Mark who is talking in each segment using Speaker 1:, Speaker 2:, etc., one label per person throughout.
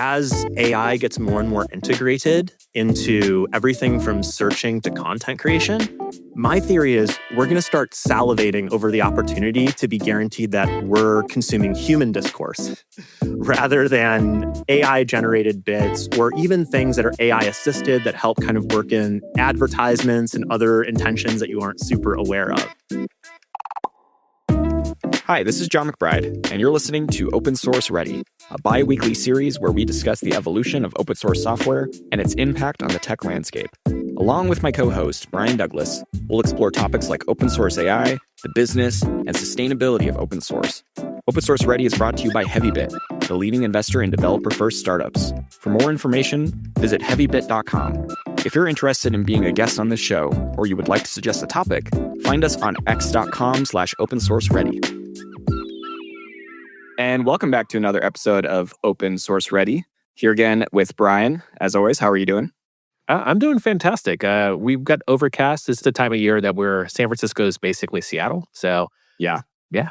Speaker 1: as AI gets more and more integrated into everything from searching to content creation, my theory is we're going to start salivating over the opportunity to be guaranteed that we're consuming human discourse rather than AI-generated bits or even things that are AI-assisted that help kind of work in advertisements and other intentions that you aren't super aware of.
Speaker 2: Hi, this is John McBride, and you're listening to Open Source Ready, a bi-weekly series where we discuss the evolution of open source software and its impact on the tech landscape. Along with my co-host, Brian Douglas, we'll explore topics like open source AI, the business, and sustainability of open source. Open Source Ready is brought to you by Heavybit, the leading investor in developer-first startups. For more information, visit heavybit.com. If you're interested in being a guest on this show, or you would like to suggest a topic, find us on x.com/opensourceready. And welcome back to another episode of Open Source Ready. Here again with Brian. As always, how are you doing?
Speaker 1: I'm doing fantastic. We've got overcast. It's the time of year that San Francisco is basically Seattle. So yeah,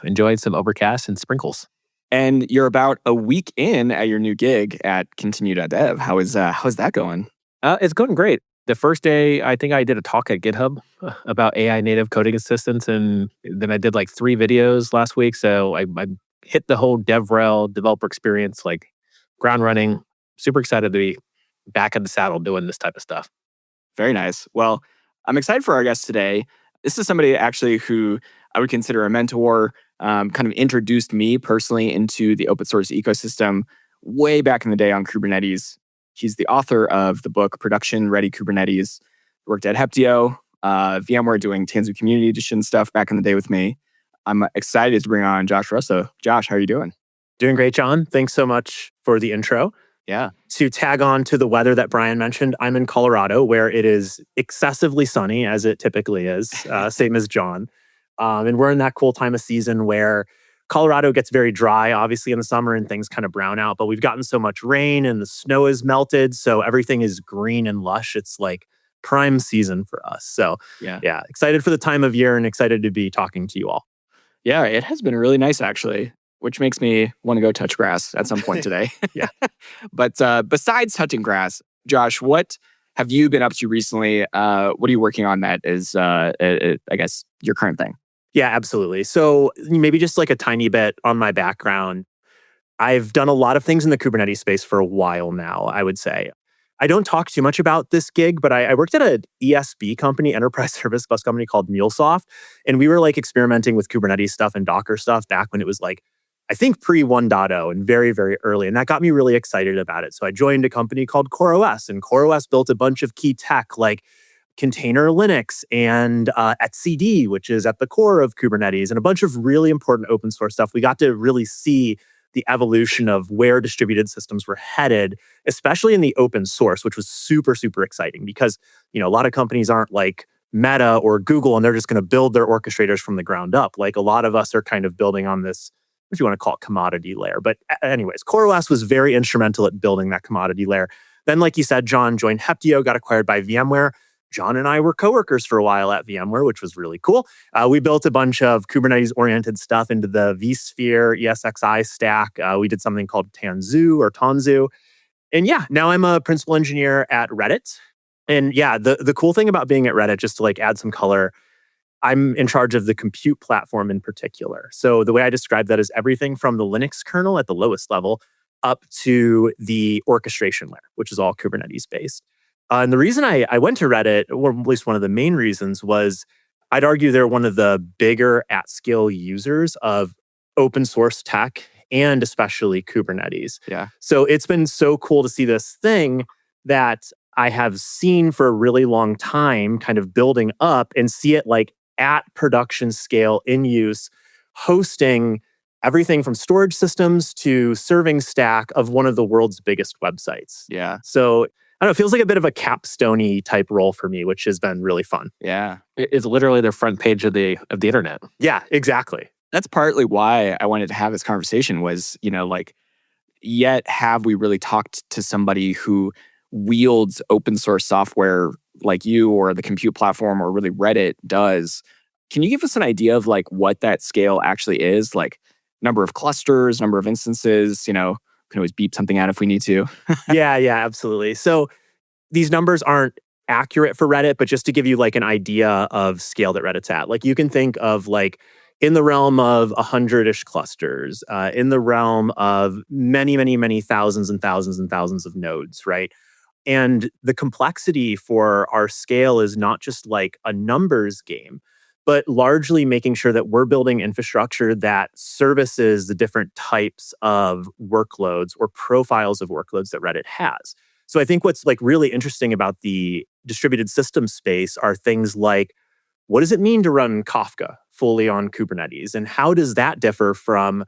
Speaker 1: enjoying some overcast and sprinkles.
Speaker 2: And you're about a week in at your new gig at Continue.dev. How's that going?
Speaker 1: It's going great. The first day, I think I did a talk at GitHub about AI native coding assistants, and then I did like 3 videos last week. So I hit the whole DevRel developer experience, like ground running. Super excited to be back in the saddle doing this type of stuff.
Speaker 2: Very nice. Well, I'm excited for our guest today. This is somebody actually who I would consider a mentor, kind of introduced me personally into the open source ecosystem way back in the day on Kubernetes. He's the author of the book Production Kubernetes. Worked at Heptio, VMware doing Tanzu Community Edition stuff back in the day with me. I'm excited to bring on Josh Rosso. Josh, how are you doing?
Speaker 1: Doing great, John. Thanks so much for the intro.
Speaker 2: Yeah.
Speaker 1: To tag on to the weather that Brian mentioned, I'm in Colorado where it is excessively sunny, as it typically is, same as John. And we're in that cool time of season where Colorado gets very dry, obviously, in the summer and things kind of brown out. But we've gotten so much rain and the snow is melted, so everything is green and lush. It's like prime season for us. So yeah, excited for the time of year and excited to be talking to you all.
Speaker 2: Yeah, it has been really nice, actually, which makes me want to go touch grass at some point today.
Speaker 1: Yeah.
Speaker 2: But besides touching grass, Josh, what have you been up to recently? What are you working on that is, I guess, your current thing?
Speaker 1: Yeah, absolutely. So maybe just like a tiny bit on my background. I've done a lot of things in the Kubernetes space for a while now, I would say. I don't talk too much about this gig, but I worked at an ESB company, enterprise service bus company called MuleSoft. And we were like experimenting with Kubernetes stuff and Docker stuff back when it was like, I think pre 1.0 and very, very early. And that got me really excited about it. So I joined a company called CoreOS, and CoreOS built a bunch of key tech like container Linux and etcd, which is at the core of Kubernetes, and a bunch of really important open source stuff. We got to really see the evolution of where distributed systems were headed, especially in the open source, which was super, super exciting because, a lot of companies aren't like Meta or Google and they're just going to build their orchestrators from the ground up. Like a lot of us are kind of building on this, if you want to call it commodity layer. But anyways, CoreOS was very instrumental at building that commodity layer. Then, like you said, John joined Heptio, got acquired by VMware. John and I were coworkers for a while at VMware, which was really cool. We built a bunch of Kubernetes-oriented stuff into the vSphere ESXi stack. We did something called Tanzu. And yeah, now I'm a principal engineer at Reddit. And yeah, the cool thing about being at Reddit, just to like add some color, I'm in charge of the compute platform in particular. So the way I describe that is everything from the Linux kernel at the lowest level up to the orchestration layer, which is all Kubernetes-based. And the reason I went to Reddit, or at least one of the main reasons, was I'd argue they're one of the bigger at-scale users of open source tech and especially Kubernetes.
Speaker 2: Yeah.
Speaker 1: So it's been so cool to see this thing that I have seen for a really long time kind of building up and see it like at production scale in use, hosting everything from storage systems to serving stack of one of the world's biggest websites.
Speaker 2: Yeah.
Speaker 1: So I don't know, it feels like a bit of a capstone-y type role for me, which has been really fun.
Speaker 2: Yeah.
Speaker 1: It's literally the front page of the internet. Yeah, exactly.
Speaker 2: That's partly why I wanted to have this conversation was, yet have we really talked to somebody who wields open source software like you or the compute platform or really Reddit does. Can you give us an idea of like what that scale actually is? Like number of clusters, number of instances, can always beep something out if we need to.
Speaker 1: Yeah, absolutely. So these numbers aren't accurate for Reddit, but just to give you like an idea of scale that Reddit's at, like you can think of like in the realm of 100-ish clusters, in the realm of many, many, many thousands and thousands and thousands of nodes, right? And the complexity for our scale is not just like a numbers game, but largely making sure that we're building infrastructure that services the different types of workloads or profiles of workloads that Reddit has. So I think what's like really interesting about the distributed system space are things like what does it mean to run Kafka fully on Kubernetes? And how does that differ from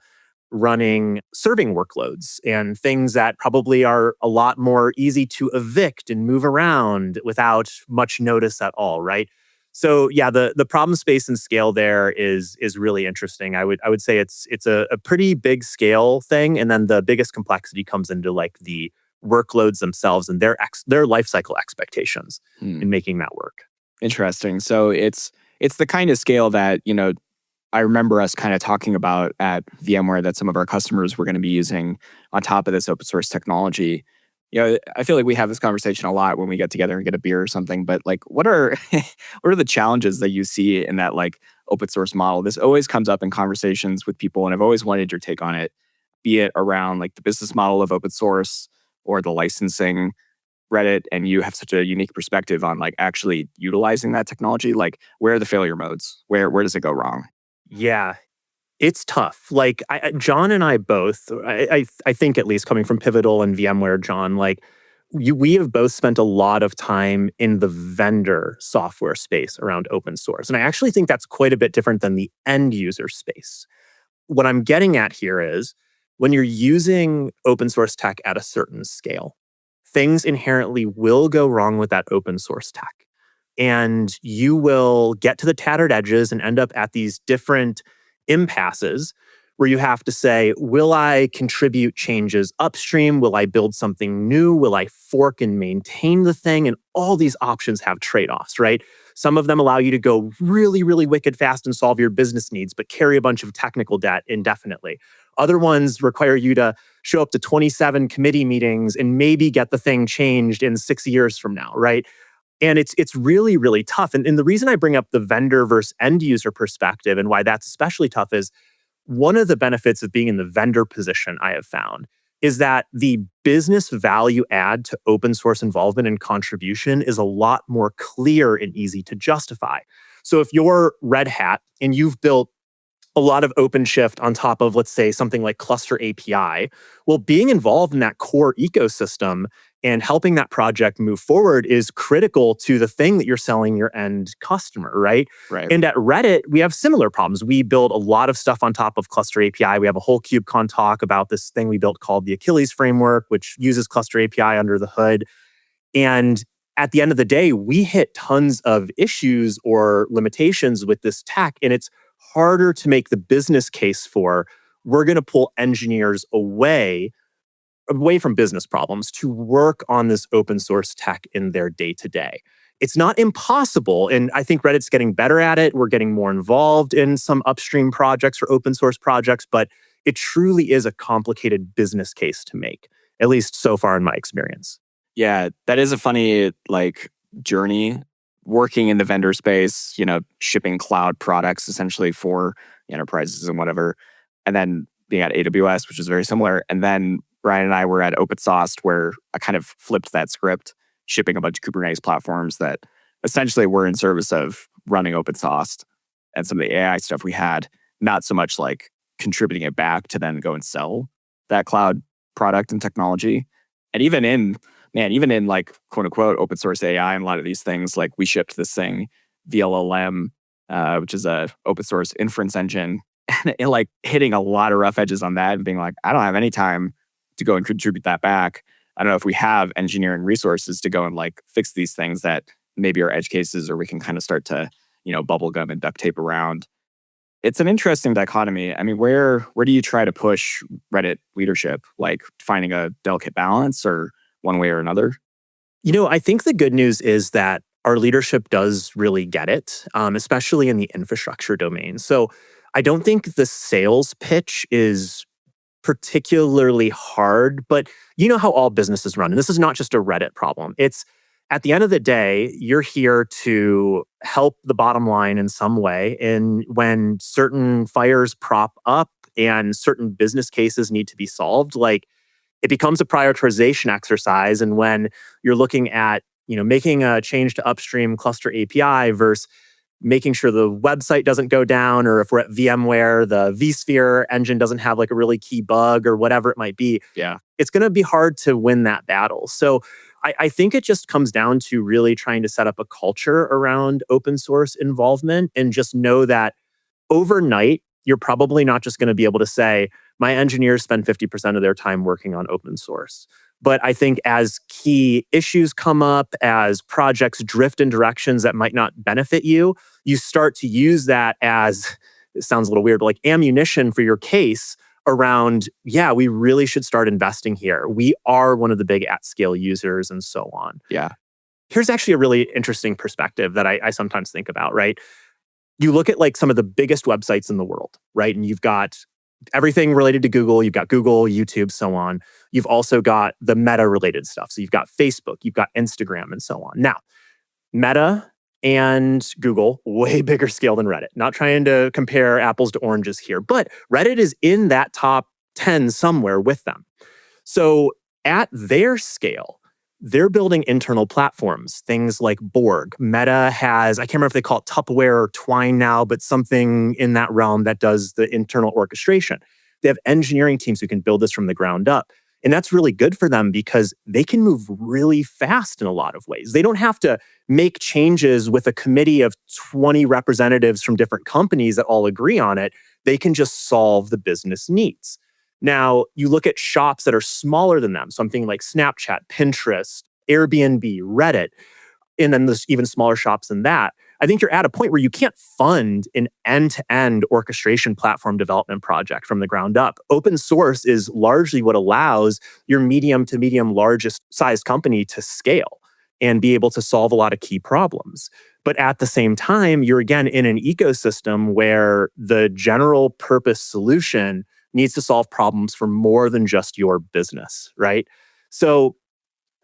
Speaker 1: running serving workloads and things that probably are a lot more easy to evict and move around without much notice at all, right? So yeah, the problem space and scale there is really interesting. I would say it's a pretty big scale thing, and then the biggest complexity comes into like the workloads themselves and their life cycle expectations
Speaker 2: Hmm.
Speaker 1: in making that work.
Speaker 2: Interesting. So it's the kind of scale that, I remember us kind of talking about at VMware that some of our customers were going to be using on top of this open source technology. I feel like we have this conversation a lot when we get together and get a beer or something, but like what are what are the challenges that you see in that like open source model? This always comes up in conversations with people, and I've always wanted your take on it, be it around like the business model of open source or the licensing. Reddit, and you have such a unique perspective on like actually utilizing that technology. Like where are the failure modes? Where does it go wrong?
Speaker 1: Yeah, it's tough. Like John and I both, I think at least coming from Pivotal and VMware, John, like we have both spent a lot of time in the vendor software space around open source, and I actually think that's quite a bit different than the end user space. What I'm getting at here is when you're using open source tech at a certain scale, things inherently will go wrong with that open source tech. And you will get to the tattered edges and end up at these different impasses where you have to say, will I contribute changes upstream? Will I build something new? Will I fork and maintain the thing? And all these options have trade offs, right? Some of them allow you to go really, really wicked fast and solve your business needs, but carry a bunch of technical debt indefinitely. Other ones require you to show up to 27 committee meetings and maybe get the thing changed in 6 years from now, right? And it's really, really tough. And the reason I bring up the vendor versus end user perspective and why that's especially tough is one of the benefits of being in the vendor position I have found is that the business value add to open source involvement and contribution is a lot more clear and easy to justify. So if you're Red Hat and you've built a lot of OpenShift on top of, let's say, something like Cluster API. Well, being involved in that core ecosystem and helping that project move forward is critical to the thing that you're selling your end customer, right?
Speaker 2: Right.
Speaker 1: And at Reddit, we have similar problems. We build a lot of stuff on top of Cluster API. We have a whole KubeCon talk about this thing we built called the Achilles framework, which uses Cluster API under the hood. And at the end of the day, we hit tons of issues or limitations with this tech, and it's harder to make the business case for we're going to pull engineers away from business problems to work on this open source tech in their day to day. It's not impossible, and I think Reddit's getting better at it. We're getting more involved in some upstream projects or open source projects, but it truly is a complicated business case to make, at least so far in my experience.
Speaker 2: Yeah, that is a funny like journey working in the vendor space, shipping cloud products essentially for enterprises and whatever. And then being at AWS, which is very similar. And then Brian and I were at OpenSauce where I kind of flipped that script, shipping a bunch of Kubernetes platforms that essentially were in service of running OpenSauce and some of the AI stuff we had, not so much like contributing it back to then go and sell that cloud product and technology. And even in like quote unquote open source AI and a lot of these things, like we shipped this thing, VLLM, which is a open source inference engine, and like hitting a lot of rough edges on that and being like, I don't have any time to go and contribute that back. I don't know if we have engineering resources to go and like fix these things that maybe are edge cases or we can kind of start to, bubble gum and duct tape around. It's an interesting dichotomy. I mean, where do you try to push Reddit leadership? Like finding a delicate balance or one way or another?
Speaker 1: I think the good news is that our leadership does really get it, especially in the infrastructure domain. So I don't think the sales pitch is particularly hard, but you know how all businesses run. And this is not just a Reddit problem. It's at the end of the day, you're here to help the bottom line in some way. And when certain fires prop up and certain business cases need to be solved, like it becomes a prioritization exercise. And when you're looking at, making a change to upstream cluster API versus making sure the website doesn't go down, or if we're at VMware, the vSphere engine doesn't have like a really key bug or whatever it might be,
Speaker 2: Yeah.
Speaker 1: it's going to be hard to win that battle. So I think it just comes down to really trying to set up a culture around open source involvement and just know that overnight, you're probably not just going to be able to say, my engineers spend 50% of their time working on open source. But I think as key issues come up, as projects drift in directions that might not benefit you, you start to use that as, it sounds a little weird, but like ammunition for your case around, yeah, we really should start investing here. We are one of the big at-scale users and so on.
Speaker 2: Yeah.
Speaker 1: Here's actually a really interesting perspective that I sometimes think about, right? You look at like some of the biggest websites in the world, right? And you've got everything related to Google. You've got Google, YouTube, so on. You've also got the Meta related stuff. So you've got Facebook, you've got Instagram, and so on. Now, Meta and Google, way bigger scale than Reddit. Not trying to compare apples to oranges here, but Reddit is in that top 10 somewhere with them. So at their scale, they're building internal platforms, things like Borg. Meta has, I can't remember if they call it Tupperware or Twine now, but something in that realm that does the internal orchestration. They have engineering teams who can build this from the ground up. And that's really good for them because they can move really fast in a lot of ways. They don't have to make changes with a committee of 20 representatives from different companies that all agree on it. They can just solve the business needs. Now, you look at shops that are smaller than them, something like Snapchat, Pinterest, Airbnb, Reddit, and then there's even smaller shops than that. I think you're at a point where you can't fund an end-to-end orchestration platform development project from the ground up. Open source is largely what allows your medium to medium largest size company to scale and be able to solve a lot of key problems. But at the same time, you're again in an ecosystem where the general purpose solution needs to solve problems for more than just your business, right? So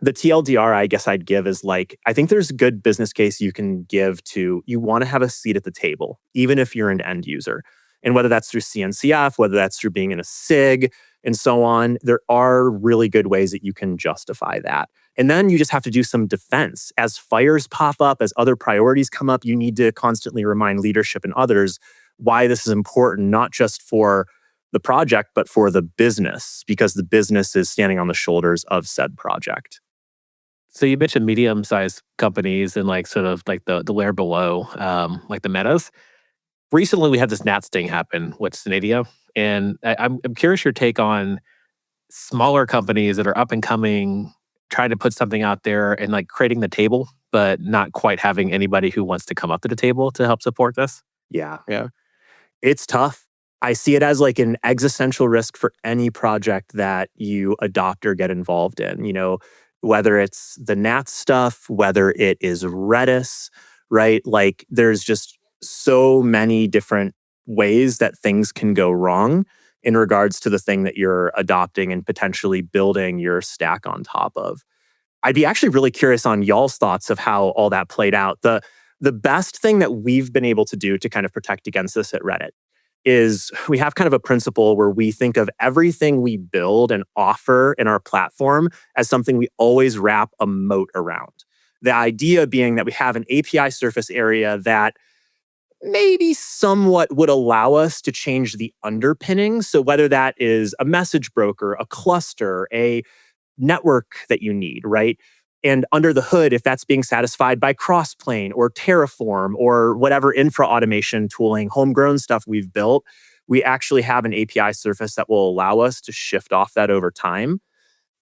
Speaker 1: the TLDR I guess I'd give is like, I think there's a good business case you can give to, you want to have a seat at the table, even if you're an end user. And whether that's through CNCF, whether that's through being in a SIG and so on, there are really good ways that you can justify that. And then you just have to do some defense. As fires pop up, as other priorities come up, you need to constantly remind leadership and others why this is important, not just for the project, but for the business, because the business is standing on the shoulders of said project.
Speaker 3: So you mentioned medium-sized companies and like sort of like the layer below, like the metas. Recently, we had this NATS thing happen with Synadio, and I'm curious your take on smaller companies that are up and coming, trying to put something out there and like creating the table, but not quite having anybody who wants to come up to the table to help support this.
Speaker 1: Yeah. It's tough. I see it as like an existential risk for any project that you adopt or get involved in, whether it's the NATS stuff, whether it is Redis, right? Like there's just so many different ways that things can go wrong in regards to the thing that you're adopting and potentially building your stack on top of. I'd be actually really curious on y'all's thoughts of how all that played out. The best thing that we've been able to do to kind of protect against this at Reddit is we have kind of a principle where we think of everything we build and offer in our platform as something we always wrap a moat around. The idea being that we have an API surface area that maybe somewhat would allow us to change the underpinnings. So whether that is a message broker, a cluster, a network that you need, right? And under the hood, if that's being satisfied by Crossplane or Terraform or whatever infra automation tooling, homegrown stuff we've built, we actually have an API surface that will allow us to shift off that over time.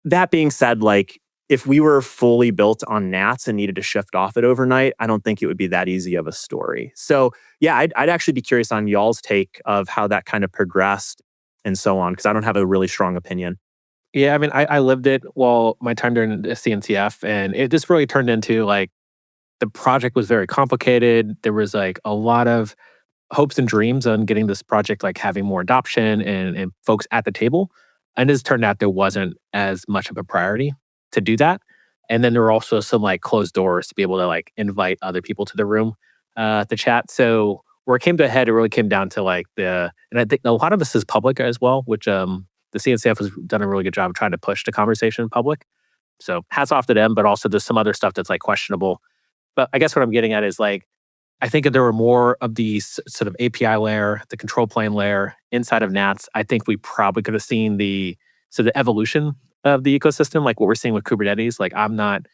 Speaker 1: That being said, like if we were fully built on NATS and needed to shift off it overnight, I don't think it would be that easy of a story. So yeah, I'd actually be curious on y'all's take of how that kind of progressed and so on, because I don't have a really strong opinion.
Speaker 3: Yeah, I mean, I lived it while my time during the CNCF, and it just really turned into like the project was very complicated. There was like a lot of hopes and dreams on getting this project like having more adoption and folks at the table. And as it turned out, there wasn't as much of a priority to do that. And then there were also some like closed doors to be able to like invite other people to the room to chat. So where it came to a head, it really came down to like and I think a lot of this is public as well, which the CNCF has done a really good job of trying to push the conversation in public. So hats off to them, but also there's some other stuff that's like questionable. But I guess what I'm getting at is like, I think if there were more of these sort of API layer, the control plane layer inside of NATS, I think we probably could have seen the evolution of the ecosystem, like what we're seeing with Kubernetes. Like I'm not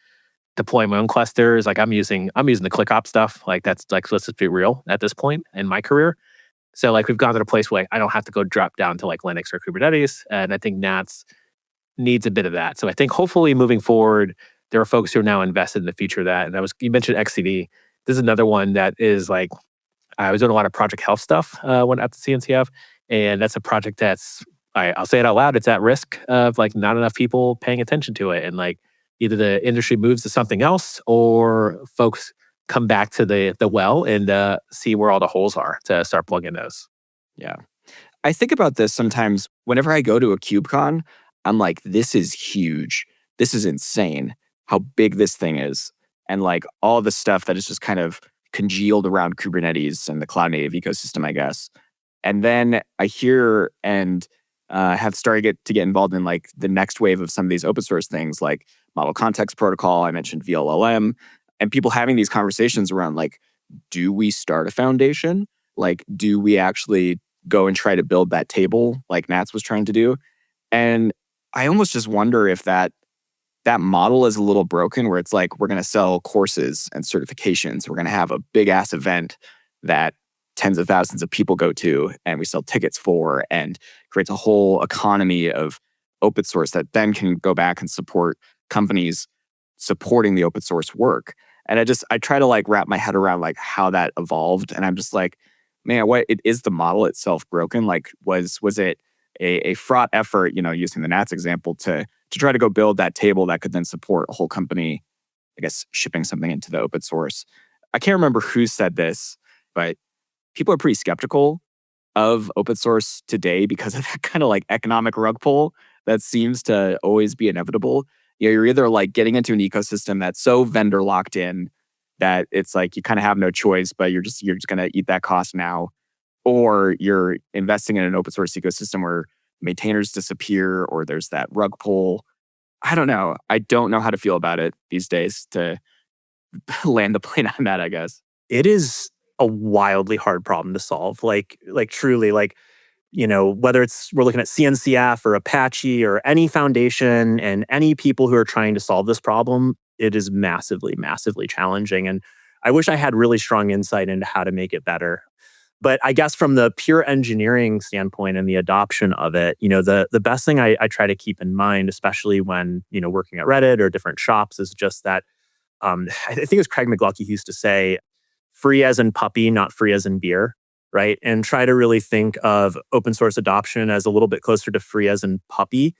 Speaker 3: deploying my own clusters. Like I'm using the ClickOps stuff. Like that's like, let's just be real at this point in my career. So like we've gone to a place where I don't have to go drop down to like Linux or Kubernetes. And I think NATS needs a bit of that. So I think hopefully moving forward, there are folks who are now invested in the future of that. And you mentioned XCD. This is another one that is like, I was doing a lot of project health stuff when at the CNCF. And that's a project that's, I'll say it out loud, it's at risk of like not enough people paying attention to it. And like either the industry moves to something else or folks come back to the well and see where all the holes are to start plugging those.
Speaker 2: Yeah. I think about this sometimes whenever I go to a KubeCon, I'm like, this is huge. This is insane how big this thing is. And like all the stuff that is just kind of congealed around Kubernetes and the cloud native ecosystem, I guess. And then I hear and have started to get involved in like the next wave of some of these open source things like Model Context Protocol. I mentioned VLLM, and people having these conversations around like, do we start a foundation? Like, do we actually go and try to build that table like Nats was trying to do? And I almost just wonder if that model is a little broken, where it's like, we're going to sell courses and certifications. We're going to have a big ass event that tens of thousands of people go to and we sell tickets for, and creates a whole economy of open source that then can go back and support companies supporting the open source work. And I try to like wrap my head around like how that evolved. And I'm just like, man, is the model itself broken? Like was it a fraught effort, using the Nats example to try to go build that table that could then support a whole company, I guess, shipping something into the open source. I can't remember who said this, but people are pretty skeptical of open source today because of that kind of like economic rug pull that seems to always be inevitable. You're either like getting into an ecosystem that's so vendor locked in that it's like you kind of have no choice, but you're just going to eat that cost now, or you're investing in an open source ecosystem where maintainers disappear or there's that rug pull. I don't know. I don't know how to feel about it these days, to land the plane on that, I guess.
Speaker 1: It is a wildly hard problem to solve. Like truly, like, whether we're looking at CNCF or Apache or any foundation and any people who are trying to solve this problem, it is massively, massively challenging. And I wish I had really strong insight into how to make it better. But I guess from the pure engineering standpoint and the adoption of it, the best thing I try to keep in mind, especially when, working at Reddit or different shops, is just that I think it was Craig McLuckie who used to say, free as in puppy, not free as in beer, right? And try to really think of open source adoption as a little bit closer to free as in puppy,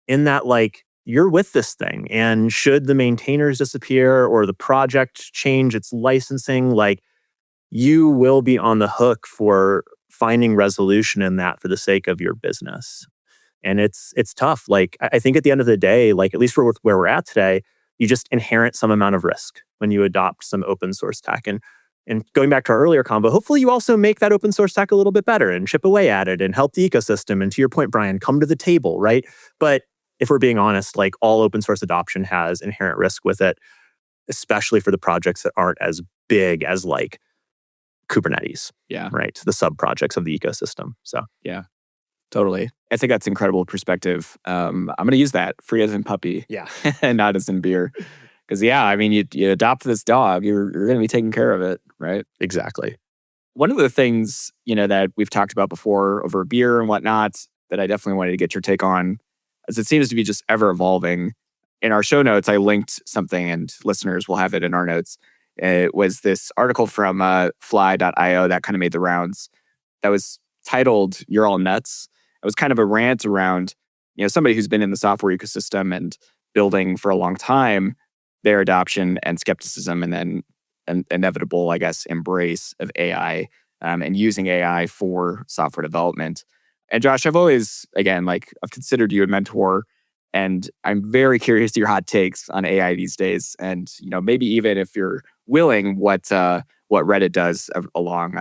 Speaker 1: in that like, you're with this thing. And should the maintainers disappear or the project change its licensing, like, you will be on the hook for finding resolution in that for the sake of your business. And it's tough. Like, I think at the end of the day, like, at least for where we're at today, you just inherit some amount of risk when you adopt some open source tech. And going back to our earlier combo, hopefully you also make that open source tech a little bit better and chip away at it and help the ecosystem. And to your point, Brian, come to the table, right? But if we're being honest, like, all open source adoption has inherent risk with it, especially for the projects that aren't as big as like Kubernetes, right? The sub projects of the ecosystem. So
Speaker 2: yeah, totally. I think that's incredible perspective. I'm going to use that, free as in puppy, and not as in beer. Because I mean, you adopt this dog, you're going to be taking care of it, right?
Speaker 1: Exactly.
Speaker 2: One of the things that we've talked about before over beer and whatnot that I definitely wanted to get your take on, as it seems to be just ever evolving. In our show notes, I linked something, and listeners will have it in our notes. It was this article from fly.io that kind of made the rounds that was titled "You're All Nuts." It was kind of a rant around, somebody who's been in the software ecosystem and building for a long time, their adoption and skepticism, and then an inevitable, I guess, embrace of AI and using AI for software development. And Josh, I've always, again, like I've considered you a mentor, and I'm very curious to your hot takes on AI these days. And, maybe even if you're willing, what Reddit does along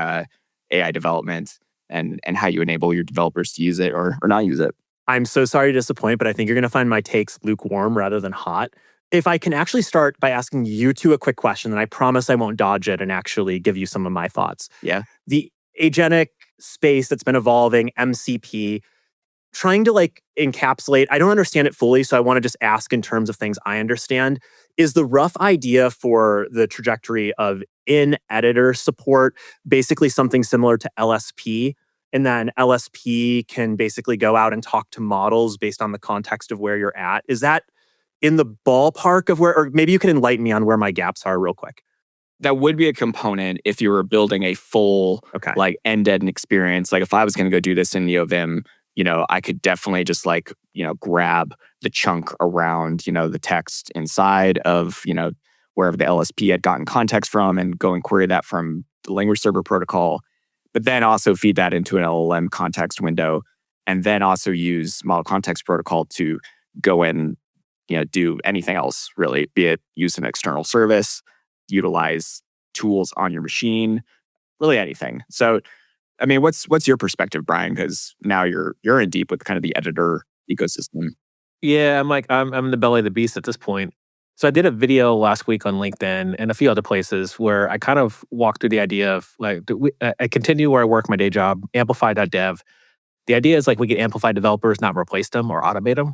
Speaker 2: AI development and how you enable your developers to use it or not use it.
Speaker 1: I'm so sorry to disappoint, but I think you're going to find my takes lukewarm rather than hot. If I can actually start by asking you two a quick question, then I promise I won't dodge it and actually give you some of my thoughts.
Speaker 2: Yeah.
Speaker 1: The agentic space that's been evolving, MCP, trying to encapsulate, I don't understand it fully, so I want to just ask in terms of things I understand. Is the rough idea for the trajectory of in-editor support basically something similar to LSP? And then LSP can basically go out and talk to models based on the context of where you're at. Is that in the ballpark of where, or maybe you can enlighten me on where my gaps are real quick?
Speaker 2: That would be a component if you were building a full end-to-end experience. Like if I was going to go do this in NeoVim, I could definitely just grab the chunk around, the text inside of, wherever the LSP had gotten context from and go and query that from the language server protocol, but then also feed that into an LLM context window, and then also use model context protocol to go and, do anything else really, be it use an external service, utilize tools on your machine, really anything. So, I mean, what's your perspective, Brian? Because now you're in deep with kind of the editor ecosystem.
Speaker 3: Yeah, I'm in the belly of the beast at this point. So I did a video last week on LinkedIn and a few other places where I kind of walked through the idea of I continue where I work my day job, amplify.dev. The idea is we can amplify developers, not replace them or automate them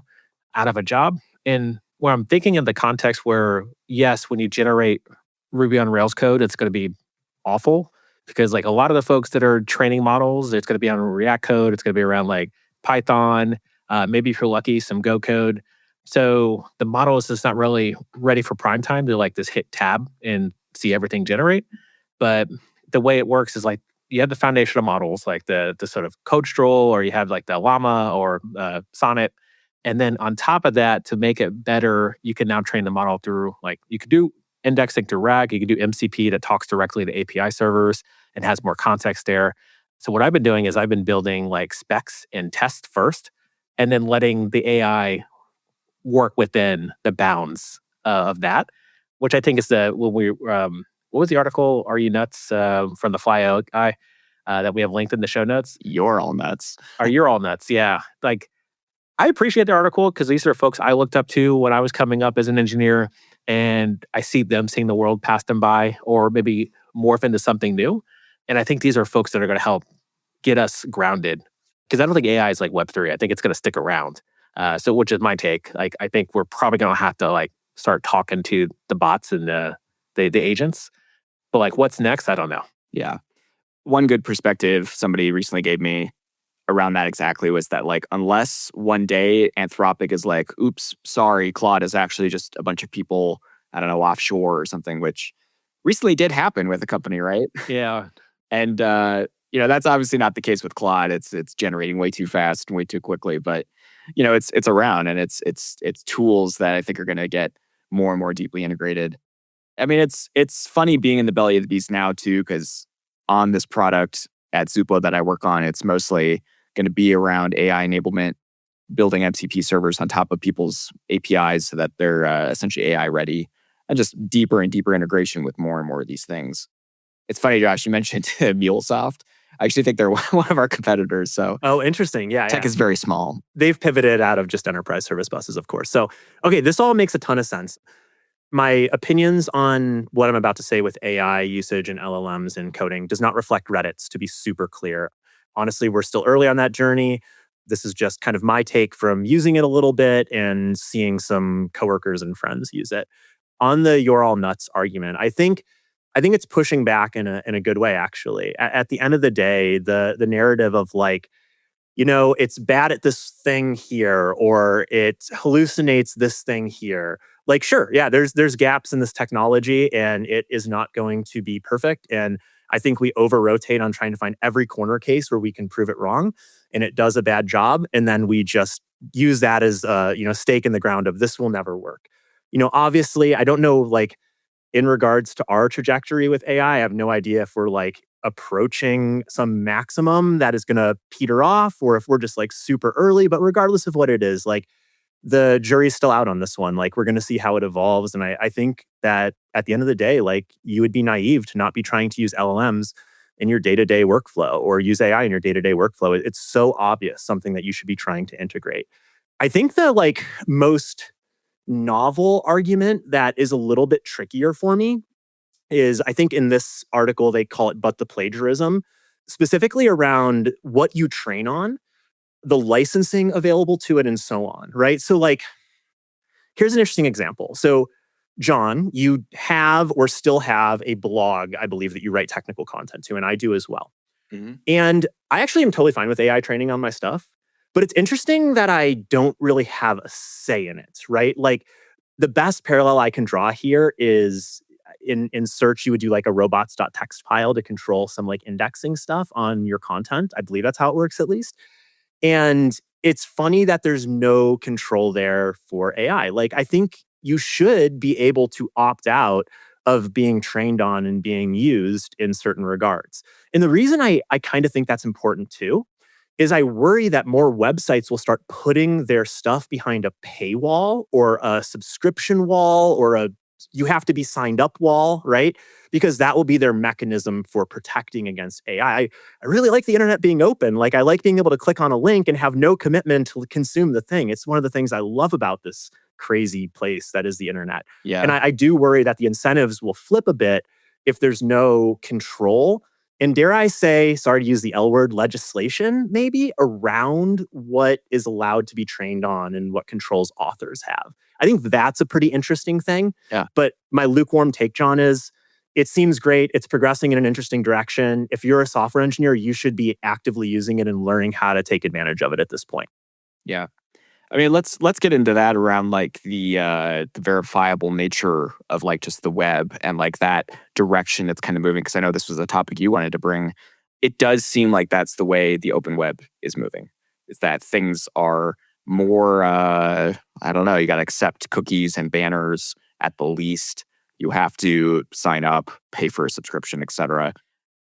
Speaker 3: out of a job. And where I'm thinking in the context where, yes, when you generate Ruby on Rails code, it's going to be awful because a lot of the folks that are training models, it's going to be on React code. It's going to be around Python, maybe if you're lucky, some Go code. So the model is just not really ready for prime time to just hit tab and see everything generate. But the way it works is you have the foundational models, the sort of CodeStroll, or you have the Llama or Sonnet. And then on top of that, to make it better, you can now train the model through, you could do indexing through RAG, you can do MCP that talks directly to API servers and has more context there. So what I've been doing is I've been building specs and tests first, and then letting the AI work within the bounds of that, which I think is what was the article? Are you nuts? From the Flyo guy that we have linked in the show notes.
Speaker 2: You're all nuts.
Speaker 3: You're all nuts. Yeah. I appreciate the article because these are folks I looked up to when I was coming up as an engineer, and I see them seeing the world pass them by or maybe morph into something new. And I think these are folks that are going to help get us grounded, because I don't think AI is like Web3. I think it's going to stick around. So which is my take. I think we're probably going to have to start talking to the bots and the agents. But what's next? I don't know.
Speaker 2: Yeah. One good perspective somebody recently gave me around that exactly was that unless one day Anthropic is oops, sorry, Claude is actually just a bunch of people, I don't know, offshore or something, which recently did happen with a company, right?
Speaker 3: Yeah.
Speaker 2: And that's obviously not the case with Claude. It's generating way too fast and way too quickly, but it's around, and it's tools that I think are going to get more and more deeply integrated. I mean, it's funny being in the belly of the beast now too, because on this product at Zupo that I work on, it's mostly going to be around AI enablement, building MCP servers on top of people's APIs so that they're essentially AI ready, and just deeper and deeper integration with more and more of these things. It's funny, Josh, you mentioned MuleSoft. I actually think they're one of our competitors. So,
Speaker 1: oh, interesting. Yeah.
Speaker 2: Tech is very small.
Speaker 1: They've pivoted out of just enterprise service buses, of course. So, okay, this all makes a ton of sense. My opinions on what I'm about to say with AI usage and LLMs and coding does not reflect Reddit's, to be super clear. Honestly, we're still early on that journey. This is just kind of my take from using it a little bit and seeing some coworkers and friends use it. On the "you're all nuts" argument, I think it's pushing back in a good way, actually. At the end of the day, the narrative of it's bad at this thing here, or it hallucinates this thing here. Sure, yeah, there's gaps in this technology, and it is not going to be perfect. And I think we over-rotate on trying to find every corner case where we can prove it wrong, and it does a bad job. And then we just use that as a stake in the ground of this will never work. Obviously, I don't know, in regards to our trajectory with AI, I have no idea if we're approaching some maximum that is going to peter off, or if we're just like super early. But regardless of what it is, like the jury's still out on this one. Like we're going to see how it evolves. And I think that at the end of the day, like you would be naive to not be trying to use LLMs in your day-to-day workflow or use AI in your day-to-day workflow. It's so obvious, something that you should be trying to integrate. I think the like most novel argument that is a little bit trickier for me is, I think in this article they call it but the plagiarism, specifically around what you train on, the licensing available to it, and so on, right? So like, here's an interesting example. So John, you have or still have a blog, I believe, that you write technical content to, and I do as well. And I actually am totally fine with AI training on my stuff, but it's interesting that I don't really have a say in it, right? Like the best parallel I can draw here is in search, you would do like a robots.txt file to control some like indexing stuff on your content. I believe that's how it works, at least. And it's funny that there's no control there for AI. Like, I think you should be able to opt out of being trained on and being used in certain regards. And the reason I kind of think that's important too is I worry that more websites will start putting their stuff behind a paywall or a subscription wall or a you have to be signed up wall, right? Because that will be their mechanism for protecting against AI. I really like the internet being open. Like I like being able to click on a link and have no commitment to consume the thing. It's one of the things I love about this crazy place that is the internet.
Speaker 2: Yeah.
Speaker 1: And I do worry that the incentives will flip a bit if there's no control. And dare I say, sorry to use the L word, legislation maybe around what is allowed to be trained on and what controls authors have. I think that's a pretty interesting thing.
Speaker 2: Yeah.
Speaker 1: But my lukewarm take, John, is it seems great. It's progressing in an interesting direction. If you're a software engineer, you should be actively using it and learning how to take advantage of it at this point.
Speaker 2: Yeah. I mean, let's get into that around like the verifiable nature of like just the web and like that direction it's kind of moving. Because I know this was a topic you wanted to bring. It does seem like that's the way the open web is moving. Is that things are more, I don't know, you got to accept cookies and banners at the least. You have to sign up, pay for a subscription, etc.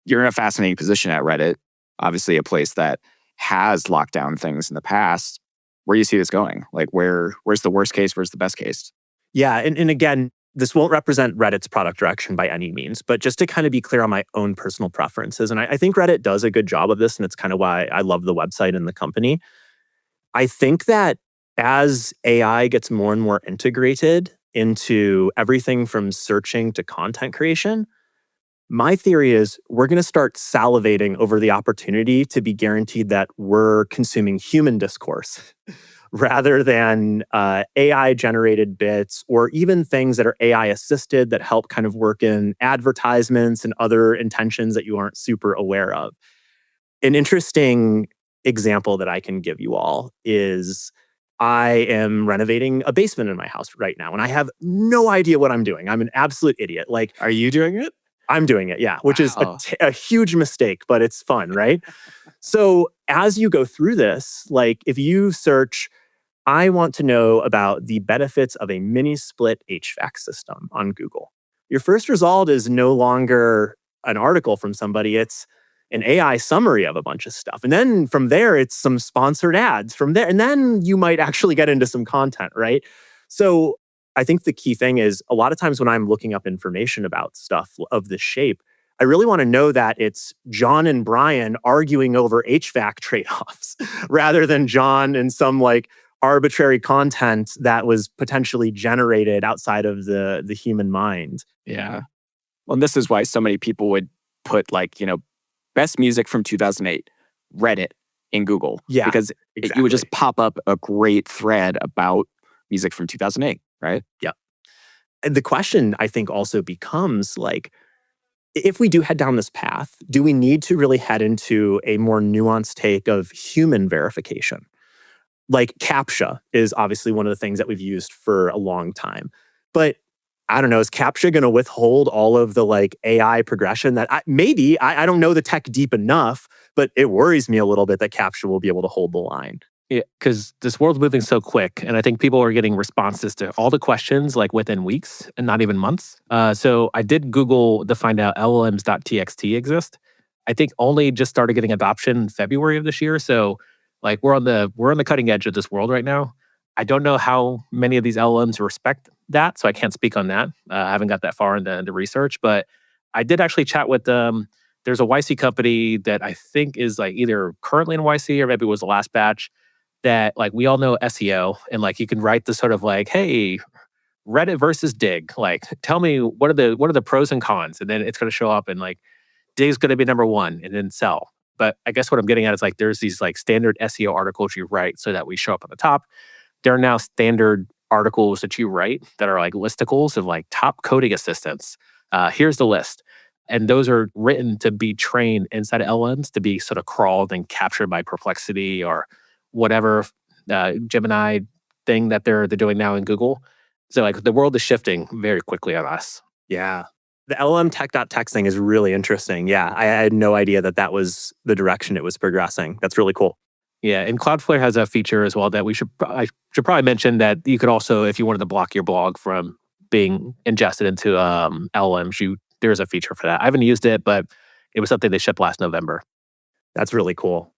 Speaker 2: You're in a fascinating position at Reddit, obviously a place that has locked down things in the past. Where do you see this going? Like, where's the worst case? Where's the best case?
Speaker 1: Yeah, and again, this won't represent Reddit's product direction by any means, but just to kind of be clear on my own personal preferences, and I think Reddit does a good job of this, and it's kind of why I love the website and the company. I think that as AI gets more and more integrated into everything from searching to content creation, my theory is we're going to start salivating over the opportunity to be guaranteed that we're consuming human discourse rather than AI-generated bits or even things that are AI-assisted that help kind of work in advertisements and other intentions that you aren't super aware of. An interesting example that I can give you all is I am renovating a basement in my house right now, and I have no idea what I'm doing. I'm an absolute idiot. Like,
Speaker 2: are you doing it?
Speaker 1: I'm doing it, yeah, which is a huge mistake, but it's fun, right? So as you go through this, like if you search, I want to know about the benefits of a mini split HVAC system on Google, your first result is no longer an article from somebody. It's an AI summary of a bunch of stuff. And then from there, it's some sponsored ads from there. And then you might actually get into some content, right? So I think the key thing is a lot of times when I'm looking up information about stuff of this shape, I really want to know that it's John and Brian arguing over HVAC trade-offs rather than John and some like arbitrary content that was potentially generated outside of the human mind.
Speaker 2: Yeah. Well, and this is why so many people would put like, best music from 2008, Reddit in Google.
Speaker 1: Yeah,
Speaker 2: because
Speaker 1: exactly.
Speaker 2: you would just pop up a great thread about music from 2008, right?
Speaker 1: Yeah. And the question, I think, also becomes like, if we do head down this path, do we need to really head into a more nuanced take of human verification? Like CAPTCHA is obviously one of the things that we've used for a long time. But I don't know, is CAPTCHA going to withhold all of the like AI progression that I don't know the tech deep enough, but it worries me a little bit that CAPTCHA will be able to hold the line.
Speaker 3: Yeah, because this world's moving so quick, and I think people are getting responses to all the questions like within weeks and not even months. So I did Google to find out LLMs.txt exist. I think only just started getting adoption in February of this year. So like we're on the cutting edge of this world right now. I don't know how many of these LLMs respect that, so I can't speak on that. I haven't got that far into research, but I did actually chat with there's a YC company that I think is like either currently in YC or maybe it was the last batch that like we all know SEO and like you can write the sort of like, hey, Reddit versus Dig. Like, tell me what are the pros and cons, and then it's going to show up and like Dig's going to be number one, and then sell. But I guess what I'm getting at is like there's these like standard SEO articles you write so that we show up at the top. There are now standard articles that you write that are like listicles of like top coding assistants. Here's the list. And those are written to be trained inside of LLMs to be sort of crawled and captured by Perplexity or whatever Gemini thing that they're doing now in Google. So like the world is shifting very quickly on us.
Speaker 1: Yeah. The LLM tech.txt thing is really interesting. Yeah, I had no idea that that was the direction it was progressing. That's really cool.
Speaker 3: Yeah, and Cloudflare has a feature as well that I should probably mention that you could also, if you wanted to block your blog from being ingested into LLMs, there's a feature for that. I haven't used it, but it was something they shipped last November.
Speaker 1: That's really cool.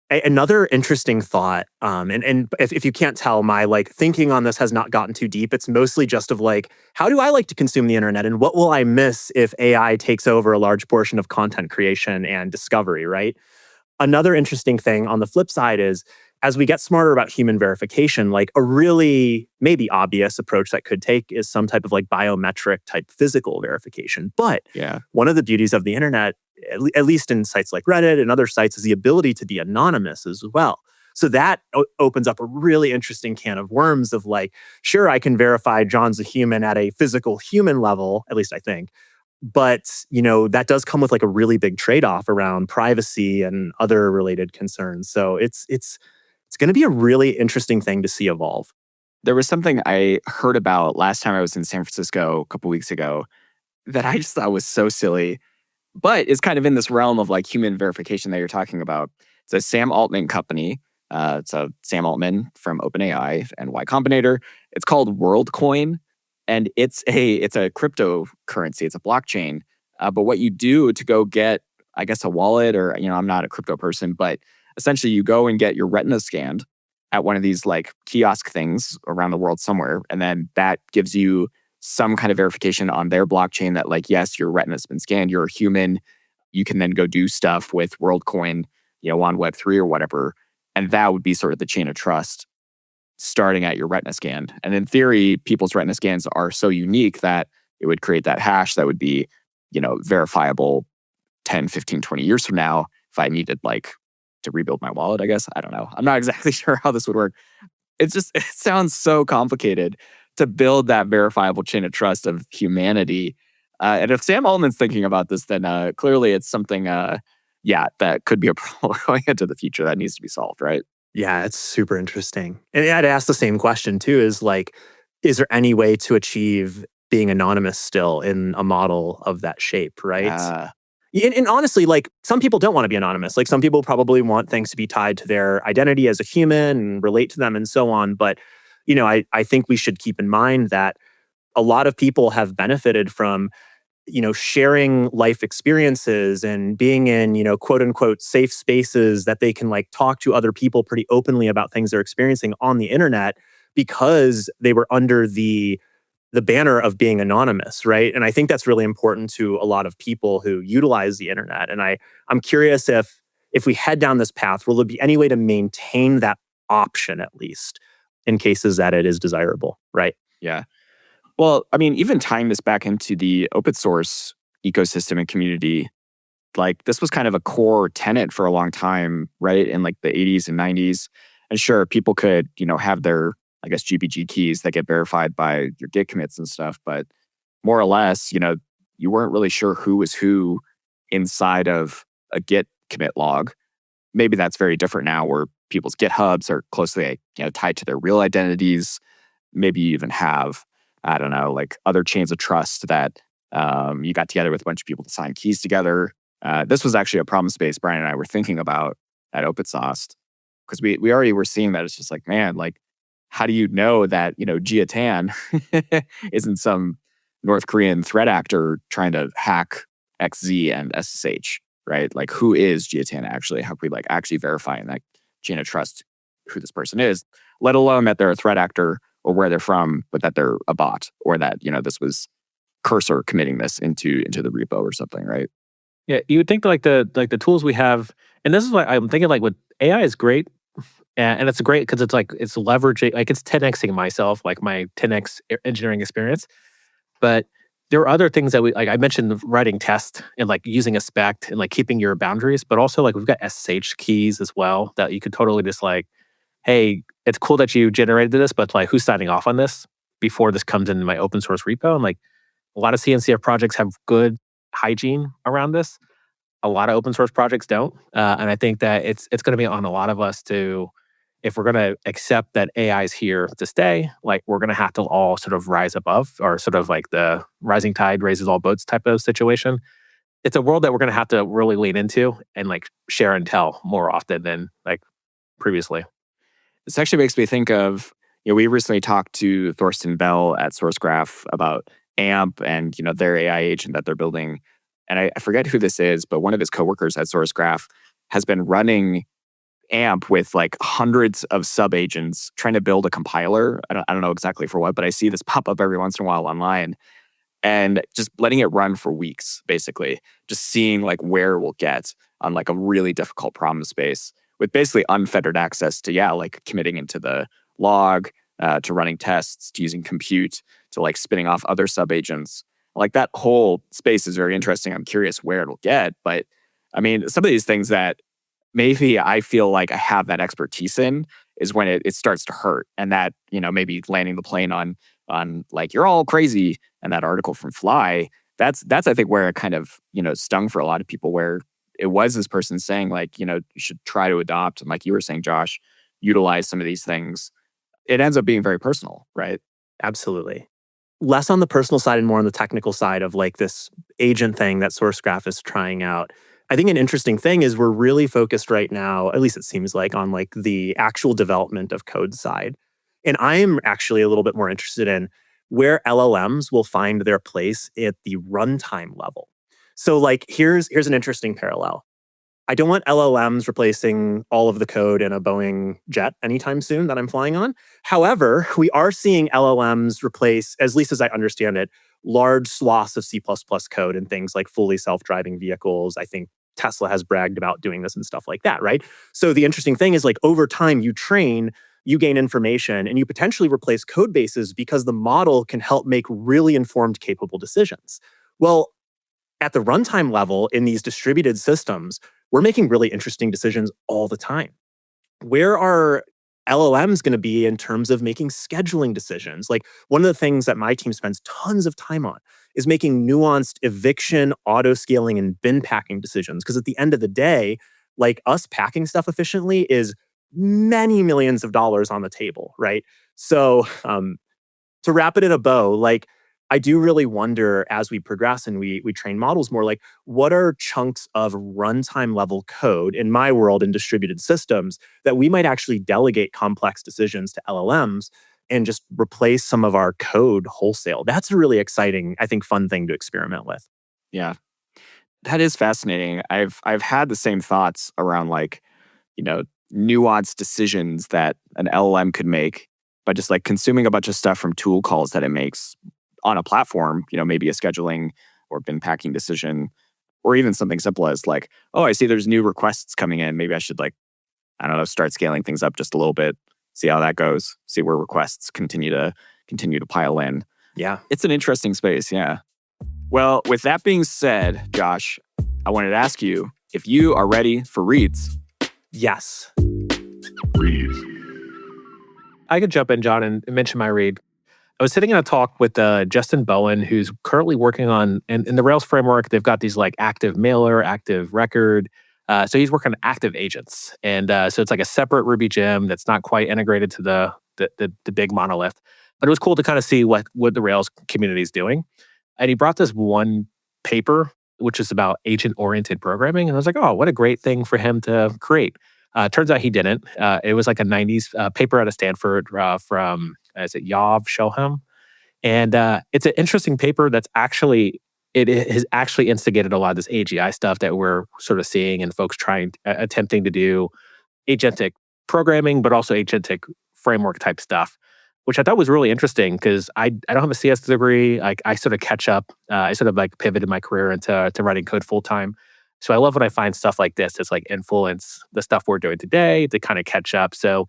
Speaker 1: Another interesting thought, and if you can't tell, my like thinking on this has not gotten too deep. It's mostly just of like, how do I like to consume the internet, and what will I miss if AI takes over a large portion of content creation and discovery, right? Another interesting thing on the flip side is, as we get smarter about human verification, like a really maybe obvious approach that could take is some type of like biometric type physical verification. But
Speaker 2: Yeah.
Speaker 1: one of the beauties of the internet, at least in sites like Reddit and other sites, is the ability to be anonymous as well. So that opens up a really interesting can of worms of like, sure, I can verify John's a human at a physical human level, at least I think. But, that does come with like a really big trade-off around privacy and other related concerns. So it's going to be a really interesting thing to see evolve.
Speaker 2: There was something I heard about last time I was in San Francisco a couple weeks ago that I just thought was so silly, but it's kind of in this realm of like human verification that you're talking about. It's a Sam Altman company. It's a Sam Altman from OpenAI and Y Combinator. It's called WorldCoin, and it's a cryptocurrency. It's a blockchain. But what you do to go get, I guess, a wallet, or I'm not a crypto person, but essentially you go and get your retina scanned at one of these like kiosk things around the world somewhere, and then that gives you some kind of verification on their blockchain that like, yes, your retina's been scanned, you're a human. You can then go do stuff with WorldCoin, on Web3 or whatever, and that would be sort of the chain of trust starting at your retina scan. And in theory, people's retina scans are so unique that it would create that hash that would be, verifiable 10, 15, 20 years from now if I needed like to rebuild my wallet, I guess. I don't know. I'm not exactly sure how this would work. It sounds so complicated to build that verifiable chain of trust of humanity. And if Sam Altman's thinking about this, then clearly it's something, that could be a problem going into the future that needs to be solved, right?
Speaker 1: Yeah, it's super interesting. And I'd ask the same question too, is like, is there any way to achieve being anonymous still in a model of that shape, right? And honestly, like some people don't want to be anonymous. Like some people probably want things to be tied to their identity as a human and relate to them and so on. But, I think we should keep in mind that a lot of people have benefited from, sharing life experiences and being in, quote unquote, safe spaces that they can like talk to other people pretty openly about things they're experiencing on the internet because they were under the banner of being anonymous, right? And I think that's really important to a lot of people who utilize the internet. And I'm curious if we head down this path, will there be any way to maintain that option at least in cases that it is desirable, right?
Speaker 2: Yeah. Well, I mean, even tying this back into the open source ecosystem and community, like this was kind of a core tenet for a long time, right? In like the 80s and 90s. And sure, people could, have their, I guess, GPG keys that get verified by your Git commits and stuff. But more or less, you weren't really sure who was who inside of a Git commit log. Maybe that's very different now where people's GitHubs are closely, tied to their real identities. Maybe you even have, I don't know, like other chains of trust that you got together with a bunch of people to sign keys together. This was actually a problem space Brian and I were thinking about at OpenSauce, because we already were seeing that it's just like, man, like, how do you know that, Jia Tan isn't some North Korean threat actor trying to hack XZ and SSH, right? Like, who is Jiatan actually? How can we like actually verify in that chain of trust who this person is, let alone that they're a threat actor or where they're from, but that they're a bot or that, this was Cursor committing this into the repo or something, right?
Speaker 3: Yeah, you would think that like the tools we have, and this is why I'm thinking like with AI is great, and it's great because it's like it's leveraging, like it's 10xing myself, like my 10x engineering experience. But there are other things that we like. I mentioned writing tests and like using a spec and like keeping your boundaries, but also like we've got SSH keys as well that you could totally just like, hey, it's cool that you generated this, but like who's signing off on this before this comes into my open source repo? And like a lot of CNCF projects have good hygiene around this. A lot of open source projects don't, and I think that it's going to be on a lot of us to, if we're going to accept that AI is here to stay, like we're going to have to all sort of rise above, or sort of like the rising tide raises all boats type of situation. It's a world that we're going to have to really lean into and like share and tell more often than like previously.
Speaker 2: This actually makes me think of, we recently talked to Thorsten Bell at SourceGraph about AMP and, their AI agent that they're building. And I forget who this is, but one of his coworkers at SourceGraph has been running AMP with like hundreds of sub-agents trying to build a compiler. I don't know exactly for what, but I see this pop up every once in a while online and just letting it run for weeks, basically. Just seeing like where we'll get on like a really difficult problem space with basically unfettered access to, like committing into the log, to running tests, to using compute, to like spinning off other sub-agents. Like that whole space is very interesting. I'm curious where it'll get. But I mean, some of these things that maybe I feel like I have that expertise in is when it starts to hurt. And that, maybe landing the plane on like, you're all crazy. And that article from Fly, that's I think where it kind of, stung for a lot of people, where it was this person saying like, you should try to adopt. And like you were saying, Josh, utilize some of these things. It ends up being very personal, right?
Speaker 1: Absolutely. Less on the personal side and more on the technical side of like this agent thing that SourceGraph is trying out. I think an interesting thing is we're really focused right now, at least it seems like, on like the actual development of code side. And I'm actually a little bit more interested in where LLMs will find their place at the runtime level. So like here's an interesting parallel. I don't want LLMs replacing all of the code in a Boeing jet anytime soon that I'm flying on. However, we are seeing LLMs replace, at least as I understand it, large swaths of C++ code and things like fully self-driving vehicles. I think Tesla has bragged about doing this and stuff like that, right? So the interesting thing is like over time you train, you gain information, and you potentially replace code bases because the model can help make really informed, capable decisions. Well, at the runtime level in these distributed systems, we're making really interesting decisions all the time. Where are LLMs going to be in terms of making scheduling decisions? Like one of the things that my team spends tons of time on is making nuanced eviction, auto scaling, and bin packing decisions. Because at the end of the day, like us packing stuff efficiently is many millions of dollars on the table, right? So to wrap it in a bow, like I do really wonder as we progress and we train models more, like what are chunks of runtime level code in my world in distributed systems that we might actually delegate complex decisions to LLMs and just replace some of our code wholesale. That's a really exciting, I think, fun thing to experiment with.
Speaker 2: Yeah, that is fascinating. I've had the same thoughts around like, nuanced decisions that an LLM could make by just like consuming a bunch of stuff from tool calls that it makes on a platform, maybe a scheduling or bin packing decision, or even something simple as like, oh, I see there's new requests coming in. Maybe I should like, I don't know, start scaling things up just a little bit, see how that goes, see where requests continue to pile in.
Speaker 1: Yeah.
Speaker 2: It's an interesting space. Yeah. Well, with that being said, Josh, I wanted to ask you if you are ready for reads.
Speaker 1: Yes.
Speaker 4: Reads.
Speaker 3: I could jump in, John, and mention my read. I was sitting in a talk with Justin Bowen, who's currently working on, and in the Rails framework, they've got these like active mailer, active record. So he's working on active agents. And so it's like a separate Ruby gem that's not quite integrated to the big monolith. But it was cool to kind of see what the Rails community is doing. And he brought this one paper, which is about agent-oriented programming. And I was like, oh, what a great thing for him to create. Turns out he didn't. It was like a 90s paper out of Stanford from, is it Yav Shelham? And it's an interesting paper that's actually it has actually instigated a lot of this AGI stuff that we're sort of seeing and folks attempting to do agentic programming, but also agentic framework type stuff, which I thought was really interesting because I don't have a CS degree. I sort of catch up. I sort of like pivoted my career into writing code full time. So I love when I find stuff like this that's like influence the stuff we're doing today to kind of catch up. So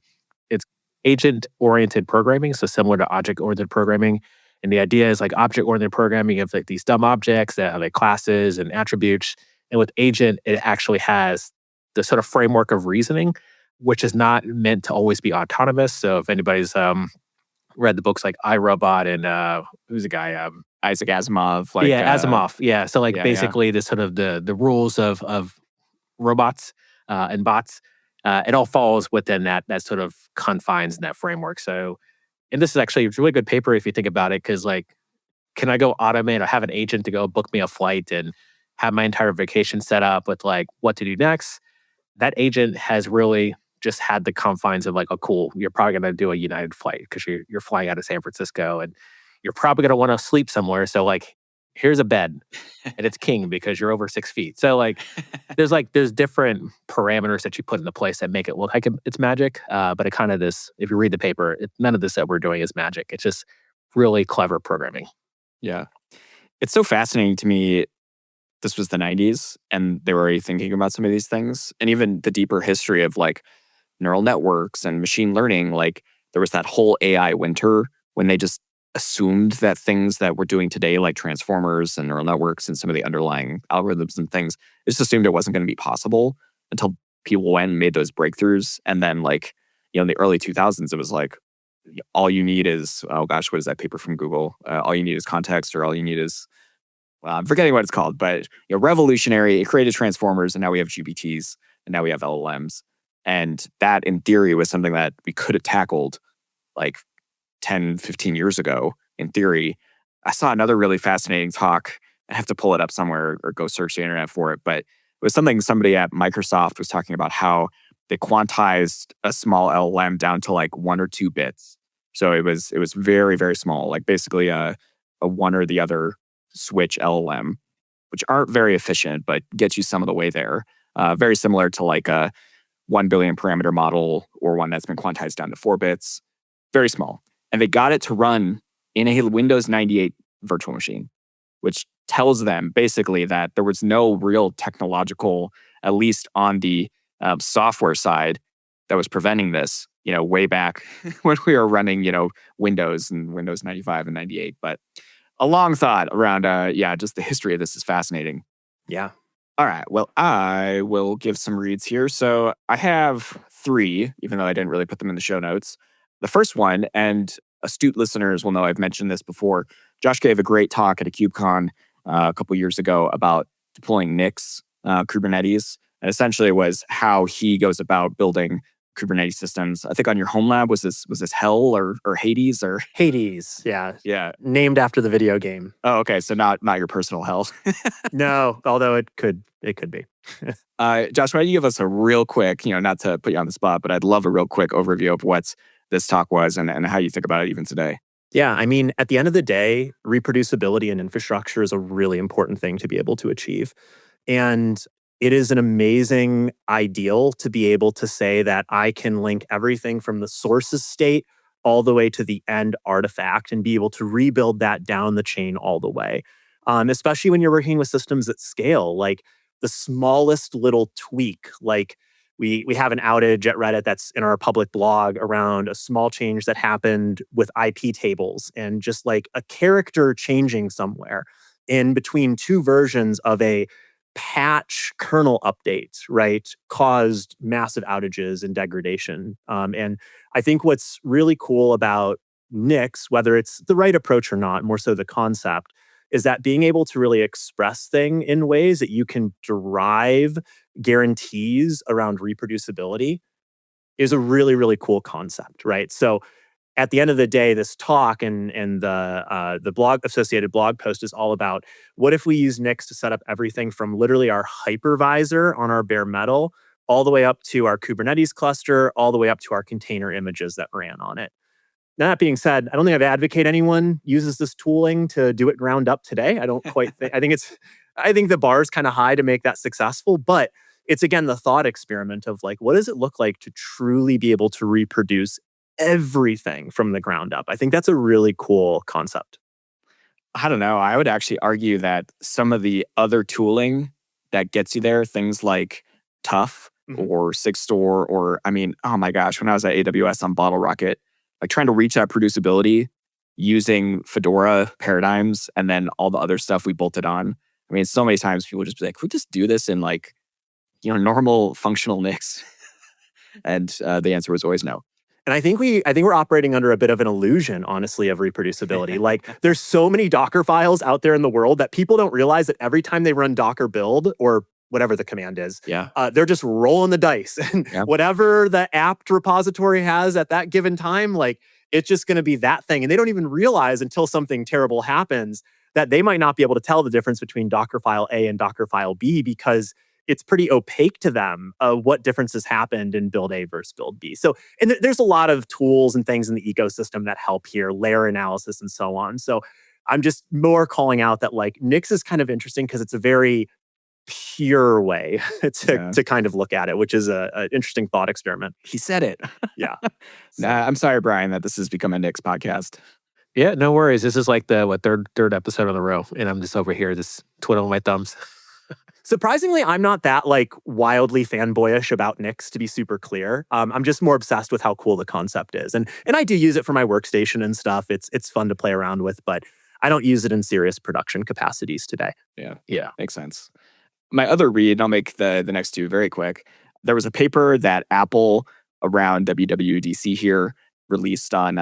Speaker 3: it's agent oriented programming, so similar to object oriented programming. And the idea is like object oriented programming of like these dumb objects that have like classes and attributes. And with agent, it actually has the sort of framework of reasoning, which is not meant to always be autonomous. So if anybody's read the books like iRobot and who's the guy?
Speaker 2: Isaac Asimov.
Speaker 3: Asimov. Yeah. So like
Speaker 2: yeah,
Speaker 3: basically this sort of the rules of robots and bots, it all falls within that sort of confines and that framework. So, and this is actually a really good paper if you think about it, because like, can I go automate or have an agent to go book me a flight and have my entire vacation set up with like what to do next? That agent has really just had the confines of like, oh, cool, you're probably going to do a United flight because you're flying out of San Francisco and you're probably going to want to sleep somewhere. So like, here's a bed and it's king because you're over 6 feet. So there's different parameters that you put into place that make it look like it's magic. But it kind of if you read the paper, none of this that we're doing is magic. It's just really clever programming.
Speaker 2: Yeah. It's so fascinating to me. This was the 90s and they were already thinking about some of these things. And even the deeper history of like neural networks and machine learning, like there was that whole AI winter when they just assumed that things that we're doing today, like transformers and neural networks and some of the underlying algorithms and things, just assumed it wasn't going to be possible until people went and made those breakthroughs. And then like, in the early 2000s, it was like, all you need is, oh gosh, what is that paper from Google? All you need is context, or all you need is, well, I'm forgetting what it's called, but revolutionary. It created transformers, and now we have GPTs, and now we have LLMs. And that, in theory, was something that we could have tackled like 10, 15 years ago, in theory. I saw another really fascinating talk. I have to pull it up somewhere or go search the internet for it, but it was something somebody at Microsoft was talking about how they quantized a small LLM down to like 1 or 2 bits. So it was very, very small, like basically a one or the other switch LLM, which aren't very efficient, but get you some of the way there. Very similar to like a 1 billion parameter model or one that's been quantized down to 4 bits. Very small. And they got it to run in a Windows 98 virtual machine, which tells them basically that there was no real technological, at least on the software side, that was preventing this, way back when we were running, Windows and Windows 95 and 98. But a long thought around, just the history of this is fascinating.
Speaker 1: Yeah.
Speaker 2: All right. Well, I will give some reads here. So I have 3, even though I didn't really put them in the show notes. The first one, and astute listeners will know I've mentioned this before, Josh gave a great talk at a KubeCon a couple years ago about deploying Nix Kubernetes. And essentially it was how he goes about building Kubernetes systems. I think on your home lab, was this Hell or Hades or
Speaker 1: Hades? Yeah.
Speaker 2: Yeah.
Speaker 1: Named after the video game.
Speaker 2: Oh, okay. So not your personal hell.
Speaker 1: No, although it could be.
Speaker 2: Josh, why don't you give us a real quick, not to put you on the spot, but I'd love a real quick overview of what this talk was and how you think about it even today.
Speaker 1: Yeah, I mean, at the end of the day, reproducibility in infrastructure is a really important thing to be able to achieve. And it is an amazing ideal to be able to say that I can link everything from the sources state all the way to the end artifact and be able to rebuild that down the chain all the way. Especially when you're working with systems at scale, like the smallest little tweak, like we have an outage at Reddit that's in our public blog around a small change that happened with IP tables and just like a character changing somewhere in between 2 versions of a patch kernel update, right, caused massive outages and degradation. And I think what's really cool about Nix, whether it's the right approach or not, more so the concept, is that being able to really express things in ways that you can derive guarantees around reproducibility is a really, really cool concept, right? So at the end of the day, this talk and the associated blog post is all about what if we use Nix to set up everything from literally our hypervisor on our bare metal all the way up to our Kubernetes cluster, all the way up to our container images that ran on it. Now, that being said, I don't think I'd advocate anyone uses this tooling to do it ground up today. I don't quite think, I think the bar is kind of high to make that successful, but it's again the thought experiment of like, what does it look like to truly be able to reproduce everything from the ground up? I think that's a really cool concept.
Speaker 2: I don't know. I would actually argue that some of the other tooling that gets you there, things like Tough or Sigstore, or I mean, oh my gosh, when I was at AWS on Bottle Rocket, like trying to reach that producibility using Fedora paradigms and then all the other stuff we bolted on. I mean, so many times people just be like, "We just do this in like, normal functional NICs," and the answer was always no.
Speaker 1: And I think we're operating under a bit of an illusion, honestly, of reproducibility. Like, there's so many Docker files out there in the world that people don't realize that every time they run Docker build or whatever the command is, they're just rolling the dice. And whatever the apt repository has at that given time, like, it's just going to be that thing. And they don't even realize until something terrible happens that they might not be able to tell the difference between Dockerfile A and Dockerfile B because it's pretty opaque to them what differences happened in build A versus build B. So, and there's a lot of tools and things in the ecosystem that help here, layer analysis and so on. So I'm just more calling out that like Nix is kind of interesting because it's a very pure way to kind of look at it, which is an interesting thought experiment.
Speaker 2: He said it.
Speaker 1: Yeah.
Speaker 2: So. I'm sorry, Brian, that this has become a Nix podcast.
Speaker 3: Yeah, no worries. This is like the third episode in a row, and I'm just over here just twiddling my thumbs.
Speaker 1: Surprisingly, I'm not that like wildly fanboyish about Nix, to be super clear. I'm just more obsessed with how cool the concept is, and I do use it for my workstation and stuff. It's fun to play around with, but I don't use it in serious production capacities today.
Speaker 2: Yeah, makes sense. My other read, and I'll make the next two very quick. There was a paper that Apple around WWDC here released on.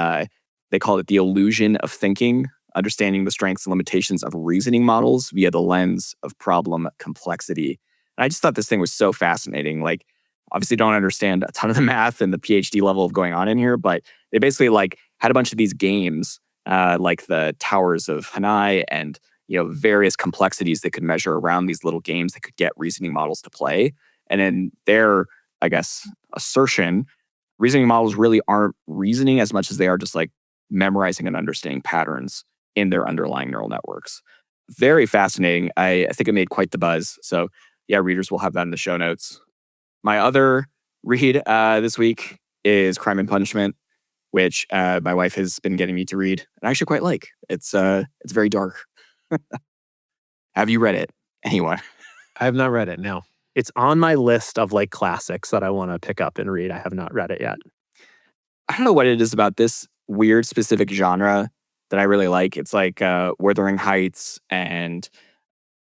Speaker 2: They called it the illusion of thinking. Understanding the strengths and limitations of reasoning models via the lens of problem complexity. And I just thought this thing was so fascinating. Like, obviously don't understand a ton of the math and the PhD level of going on in here, but they basically like had a bunch of these games, like the Towers of Hanai and, various complexities they could measure around these little games that could get reasoning models to play. And in their, I guess, assertion, reasoning models really aren't reasoning as much as they are just like memorizing and understanding patterns in their underlying neural networks. Very fascinating. I think it made quite the buzz. So yeah, readers will have that in the show notes. My other read this week is Crime and Punishment, which my wife has been getting me to read, and I actually quite like. It's very dark. Have you read it? Anyone?
Speaker 3: I have not read it, no.
Speaker 1: It's on my list of like classics that I want to pick up and read. I have not read it yet.
Speaker 2: I don't know what it is about this weird specific genre that I really like. It's like Wuthering Heights and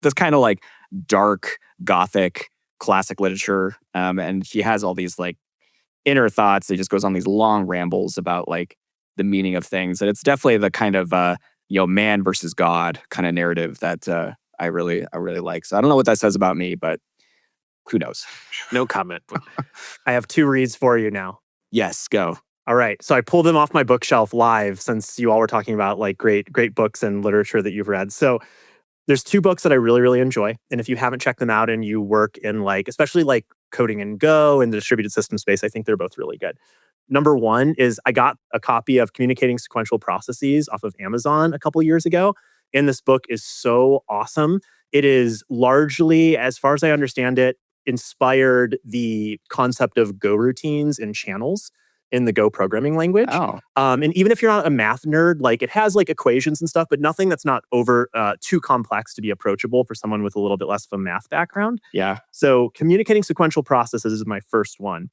Speaker 2: this kind of like dark gothic classic literature. And he has all these like inner thoughts. He just goes on these long rambles about like the meaning of things. And it's definitely the kind of man versus God kind of narrative that I really like. So I don't know what that says about me, but who knows?
Speaker 3: No comment.
Speaker 1: I have two reads for you now.
Speaker 2: Yes, go.
Speaker 1: All right. So I pulled them off my bookshelf live since you all were talking about like great books and literature that you've read. So there's two books that I really, really enjoy. And if you haven't checked them out and you work in like, especially like coding in Go and the distributed system space, I think they're both really good. Number one is I got a copy of Communicating Sequential Processes off of Amazon a couple years ago. And this book is so awesome. It is largely, as far as I understand it, inspired the concept of Go routines and channels in the Go programming language.
Speaker 2: Oh.
Speaker 1: And even if you're not a math nerd, like it has like equations and stuff, but nothing that's not over too complex to be approachable for someone with a little bit less of a math background.
Speaker 2: Yeah.
Speaker 1: So Communicating Sequential Processes is my first one.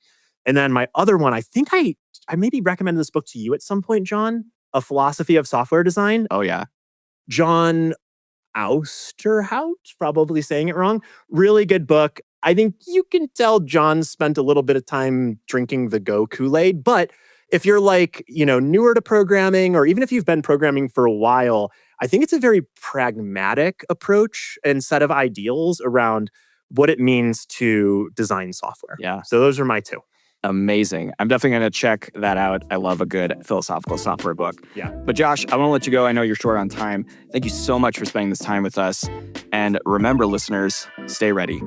Speaker 1: And then my other one, I think I maybe recommended this book to you at some point, John, A Philosophy of Software Design.
Speaker 2: Oh, yeah.
Speaker 1: John Ousterhout, probably saying it wrong. Really good book. I think you can tell John spent a little bit of time drinking the Go Kool-Aid, but if you're like, newer to programming, or even if you've been programming for a while, I think it's a very pragmatic approach and set of ideals around what it means to design software.
Speaker 2: Yeah.
Speaker 1: So those are my two.
Speaker 2: Amazing. I'm definitely going to check that out. I love a good philosophical software book.
Speaker 1: Yeah.
Speaker 2: But Josh, I want to let you go. I know you're short on time. Thank you so much for spending this time with us. And remember, listeners, stay ready.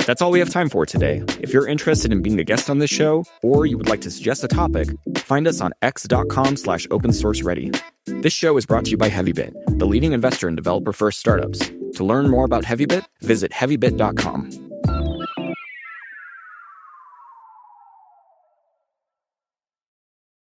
Speaker 2: That's all we have time for today. If you're interested in being a guest on this show, or you would like to suggest a topic, find us on x.com/opensourceready. This show is brought to you by Heavybit, the leading investor in developer-first startups. To learn more about Heavybit, visit heavybit.com.